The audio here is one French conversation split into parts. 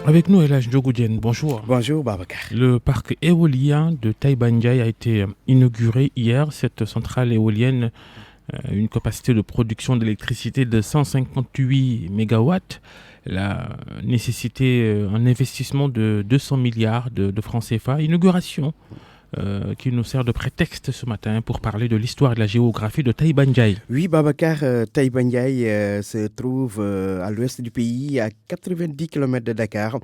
Avec nous, Elhaj Djogoudien, bonjour. Bonjour Babacar. Le parc éolien de Taïbandiaï a été inauguré hier. Cette centrale éolienne a une capacité de production d'électricité de 158 mégawatts. Elle a nécessité un investissement de 200 milliards de francs CFA. Inauguration qui nous sert de prétexte ce matin pour parler de l'histoire et de la géographie de Taïbandiaï. Oui Babacar, Taïbandiaï se trouve à l'ouest du pays, à 90 km de Dakar.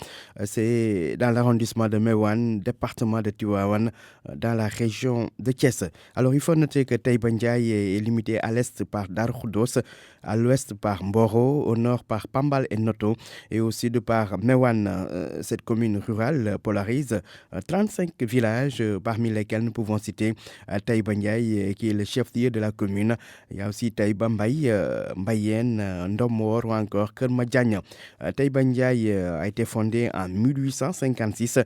C'est dans l'arrondissement de Mewan, département de Tivaouane, dans la région de Thiès. Alors il faut noter que Taïbandiaï est limité à l'est par Dar Khoudoss, à l'ouest par Mboro, au nord par Pambal et Noto, et au sud par Mewan. Cette commune rurale polarise 35 villages, parmi lesquels nous pouvons citer Taïbandiaï, qui est le chef-lieu de la commune. Il y a aussi Taïba Mbaye, Mbayenne, Ndomor ou encore Kermadjagne. Taïbandiaï a été fondé en 1856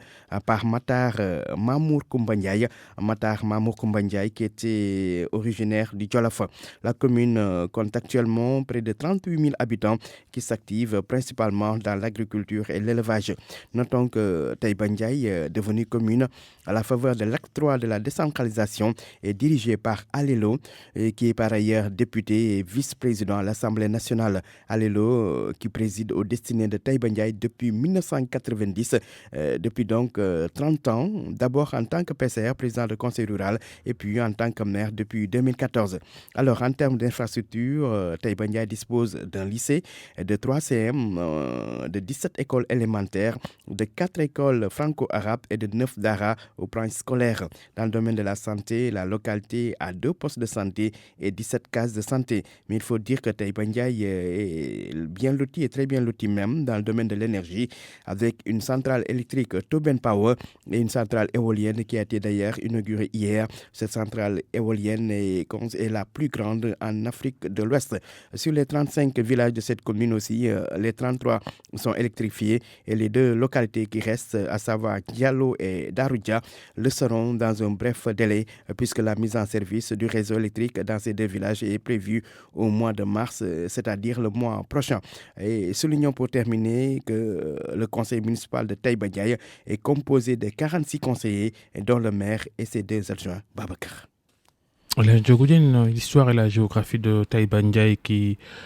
par Matar Mamour Koumbandiaï. Matar Mamour Koumbandiaï qui était originaire du Djolof. La commune compte actuellement près de 38 000 habitants qui s'activent principalement dans l'agriculture et l'élevage. Notons que Taïbandiaï, devenue commune à la faveur de l'acte 3 de la décentralisation, est dirigée par Alelo, qui est par ailleurs député et vice-président à l'Assemblée nationale. Alelo, qui préside aux destinées de Taïbandiaï depuis 1990, depuis donc 30 ans, d'abord en tant que PCR, président du conseil rural, et puis en tant que maire depuis 2014. Alors, en termes d'infrastructure, Taïbandiaï dispose d'un lycée, de 3 CM, de 17 écoles élémentaires, de 4 écoles franco-arabes et de 9 daras au plan scolaire. Dans le domaine de la santé, la localité a 2 postes de santé et 17 cases de santé. Mais il faut dire que Taïbandiaï est bien loti et très bien loti même dans le domaine de l'énergie, avec une centrale électrique Toben Power et une centrale éolienne qui a été d'ailleurs inaugurée hier. Cette centrale éolienne est la plus grande en Afrique de l'Ouest. Sur les 35 villages de cette commune aussi, les 33 sont électrifiés et les 2 localités qui restent, à savoir Diallo et Daroudia, le seront dans un bref délai, puisque la mise en service du réseau électrique dans ces 2 villages est prévue au mois de mars, c'est-à-dire le mois prochain. Et soulignons pour terminer que le conseil municipal de Taïbandiaï est composé de 46 conseillers, dont le maire et ses 2 adjoints. Babacar. L'histoire et la géographie de Taïbandiaï qui